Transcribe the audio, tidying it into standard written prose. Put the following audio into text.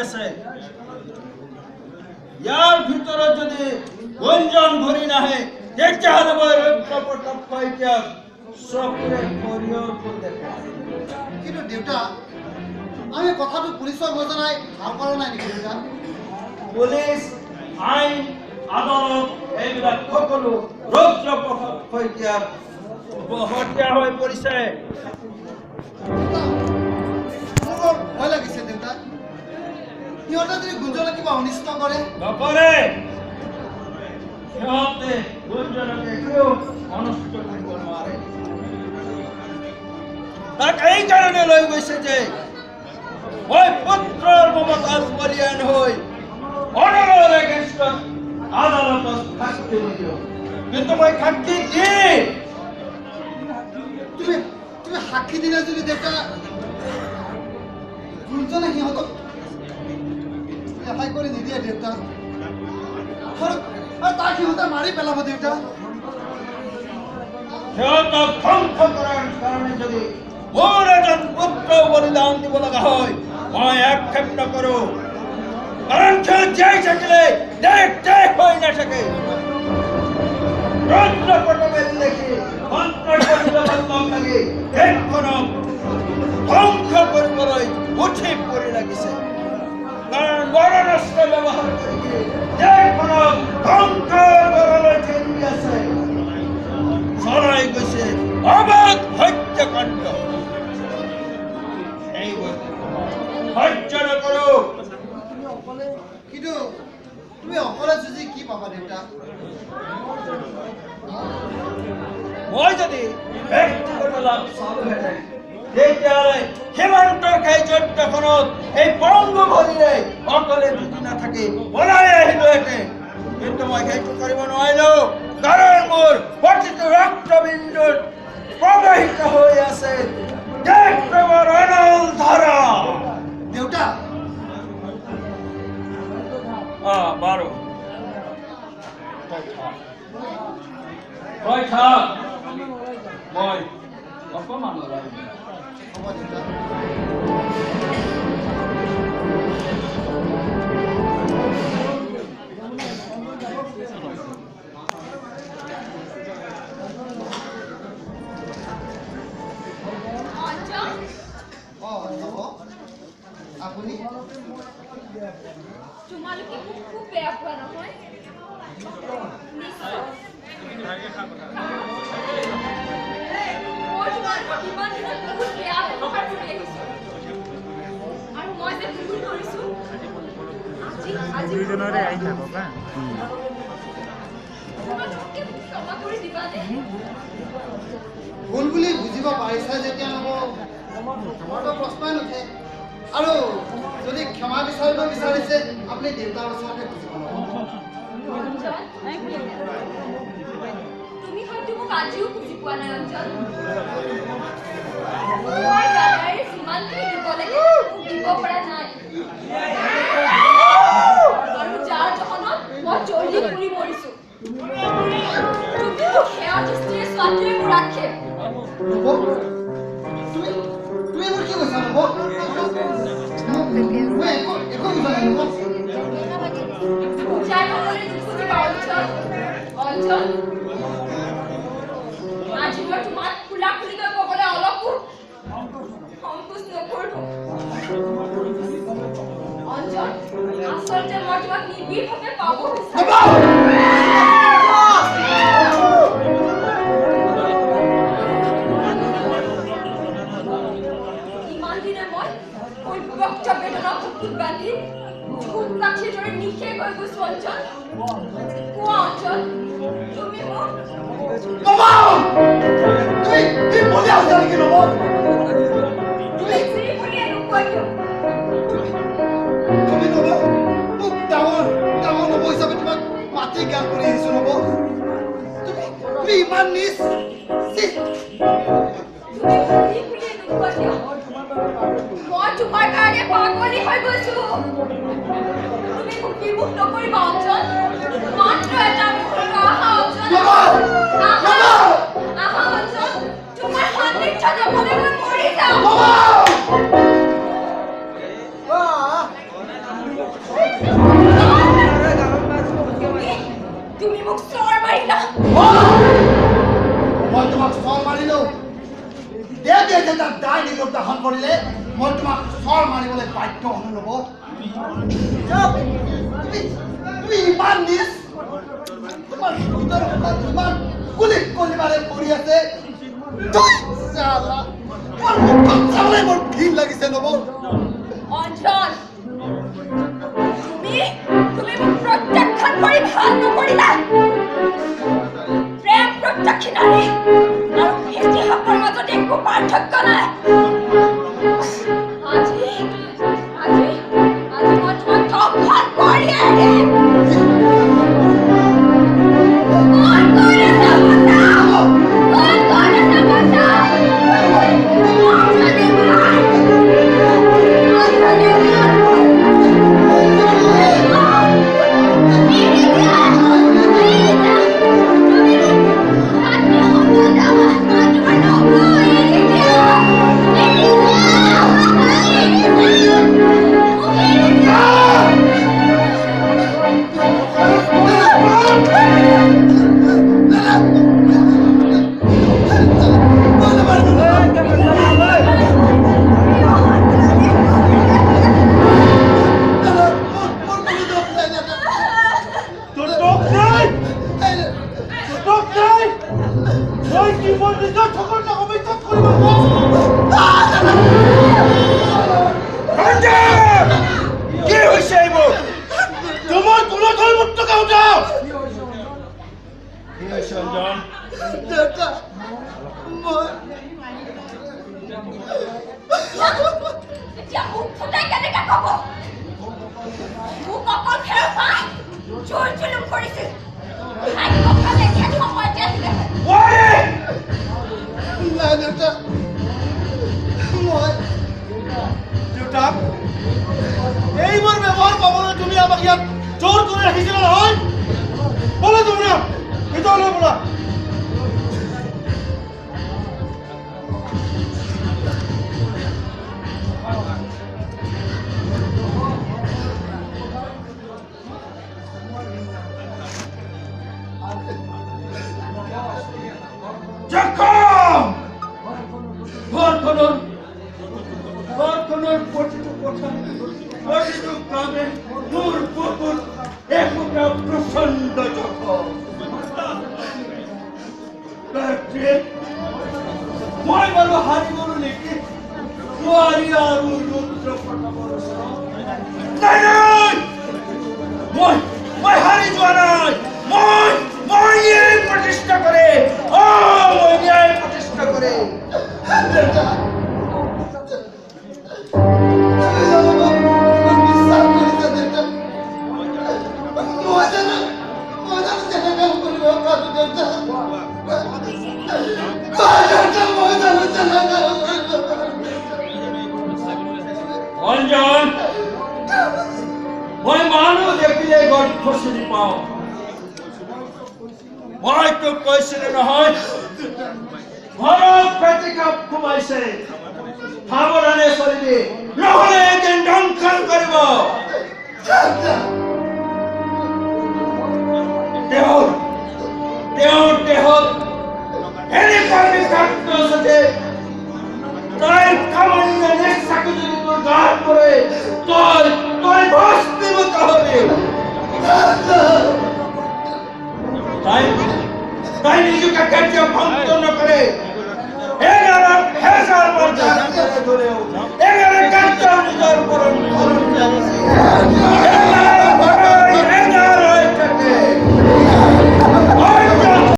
আছে ইয়াৰ ভিতৰত যদি গুঞ্জন ঘূৰি নাহে তেতিয়াহ'লে মই ৰৌদ্ৰ প্ৰতাপ শইকীয়াক চকুৰে সৰিয়ৰ ফুল দেখাম। কিন্তু দেউতা আমি কথাটো পুলিচক নজনাই ভাল কৰা নাই নেকি দেউতা? পুলিচ আইন আদালত এইবিলাক সকলো ৰৌদ্ৰ প্ৰতাপ শইকীয়াৰ হত্যা হৈ পৰিছে। মোৰ ভয় লাগিছে দেউতা, সিহঁতে যদি গুঞ্জনে কিবা অনিষ্ট কৰে। নকৰে, সিহঁতে গুঞ্জনকে একো অনিষ্ট কৰিব নোৱাৰে। তাক এই কাৰণে লৈ গৈছে যে মই পুত্ৰৰ মমতাজ বলিয়ান হৈ অনৰৰ এগেইনষ্টত আদালতত সাক্ষী দিলোঁ, কিন্তু মই সাক্ষী দি তুমি সাক্ষী দিলে যদি দেউতা গুঞ্জনে সিহঁতক ৰেহাই কৰি নিদিয়ে দেউতা, আৰু তাক সিহঁতে মাৰি পেলাব দেউতা। সিহঁতক ধ্বংস কৰাৰ কাৰণে যদি মোৰ এজন পুত্ৰ বলিদান দিব লগা হয় মই আক্ষেপ নকৰোঁ, কাৰণ সিহঁত জীয়াই থাকিলে দেশ দেশ হৈ নাথাকে। ৰৌদ্ৰ প্ৰতাপে দেখি লাগি দেশখনক ধ্বংস কৰিবলৈ উঠি পৰি লাগিছে, কাৰণ মৰণাস্ত্ৰ ব্যৱহাৰ কৰি দেশখনক ধ্বংস কৰিবলৈ ঠেলি আছে। চলাই গৈছে অবাধ হত্যাকাণ্ড। এই সহ্য নকৰোঁ। কিন্তু তুমি অকলে যুঁজি কি পাবা দেউতা? মই যদি ব্যক্তিগত লাভ চালোহেঁতেন তেতিয়াহ'লে সীমান্তৰ সেই যুদ্ধখনত এই পৰংগু ভৰিৰে অকলে যুঁজি নাথাকি পলাই আহিলোহেঁতেন, কিন্তু মই সেইটো কৰিব নোৱাৰিলোঁ, কাৰণ মোৰ প্ৰতিটো ৰক্তবিন্দুত প্ৰবাহিত হৈ আছে দেশপ্ৰেমৰ অনল ধাৰা। দেউতা বাৰু তই থাক, মই অকণমান ওলাই হ'ব দেউতা। আপুনি তোমালোকে খুব বেয়া পোৱা নহয়? মই তোমালোকক ইমান দিনত বহুত বেয়া ব্যৱহাৰ কৰি আহিছোঁ, আৰু মই যে ভুল কৰিছোঁ আজি দুইজনৰে আহি থাকক হা। তোমালোকে ক্ষমা কৰি দিবানে? ভুল বুলি বুজিব পাৰিছা যেতিয়া তোমাৰতো প্ৰশ্নই নুঠে, আৰু যদি ক্ষমা বিচাৰিব বিচাৰিছে আপুনি দেউতাৰ ওচৰতে বুজিব। তুমি হয়তো মোক আজিও বুজি পোৱা নাই অঞ্চল। মই দাদাই যিমানখিনি দিব লাগে মোক দিব পৰা নাই, আৰু যাৰ জহনত মই জ্বলি পুৰি মৰিছোঁ। তুমি মোক সেয়া দৃষ্টিৰে চোৱাটোৱে মোৰ আক্ষেপ। তুমি মোৰ কি কৈছা নব? মই একো বুজা নাই নব। বুজাই নকলে নুবুজিবা অঞ্চল। অঞ্চল, আজি মই তোমাক খোলা খুলিকৈ ক'বলৈ অলপো সংকোচ নকৰোঁ। অঞ্চল, আচলতে মই তোমাক নিবিড়ভাৱে পাব বিচাৰোঁ। ইমান দিনে মই অব্যক্ত বেদনা বুকুত বান্ধি ধূপ কাঠিৰ দৰে নিশেষ হৈ গৈছোঁ অঞ্চল। কোৱা অঞ্চল, তুমি মোক তুমি বলিয়া হৈছা নেকি নব? তুমি বুলিয়ে নোকোৱা কিয়? তুমি নব মোক ডাঙৰ নব হিচাপে তোমাক মাতি জ্ঞান কৰি আহিছো নব। তুমি ইমান নিচ। তুমি বুলিয়ে নোকোৱা কিয়? মই তোমাৰ কাৰণে পাগলী হৈ গৈছোঁ। তুমি মোক বিমুখ নকৰিবা অঞ্চল। মাত্ৰ এটা মুহূৰ্ত আহা অঞ্চল। আহা অঞ্চল, তোমাৰ সান্নিধ্য নহ'লে মই মৰি যাম। কৰিলে মই তোমাক চৰ মাৰিবলৈ বাধ্য হলো নব তুমি ইমান নিজ তোমাৰ ইমান কুলি কলিবাৰে পৰি আছে মোৰ ঘিণ লাগিছে নব অঞ্জন তুমি মোক প্ৰত্যাখ্যান কৰি ভাল নকৰিলা প্ৰেম প্ৰত্যাখ্যানী আৰু ভেটি সাপৰ মাজত একো পাৰ্থক্য নাই আজি মই তোমাক ধৰ্ষণ কৰিয়ে দিম এইবোৰ ব্যৱহাৰ পাবলৈ তুমি আমাক ইয়াত জোৰ কৰি ৰাখিছিলা নহয় বলা তোমৰা ভিতৰলৈ বলা ঘৰখনৰ প্ৰতিটো কথা প্ৰতিটো কামে মোৰ বুকুত একোটা প্ৰচণ্ড জখম মই বাৰু হাৰি গলো নেকি নোৱাৰি আৰু ৰুদ্ৰ প্ৰতাপৰ নাই নাই মই হাৰি যোৱা নাই মই ন্যায় প্ৰতিষ্ঠা কৰে মই ন্যায় প্ৰতিষ্ঠা কৰে অঞ্জন মই মানুহ দেখিলে গৰ্থ চিনি পাওঁ মই তোক কৈছিলো নহয় ঘৰত পেটিকাপ সোমাইছে সাৱধানে চলিবি নহলে এদিন দংশন কৰিব তেওঁৰ দেহত এনেকুৱা বিষাক্ত আছে যে তাই কামানিয়ে নেচাকে যদি তোৰ গাত পৰে তই ভস্মীভূত হবি তাই নিজকে কেতিয়াও ভংগ নকৰে এই নামত হেজ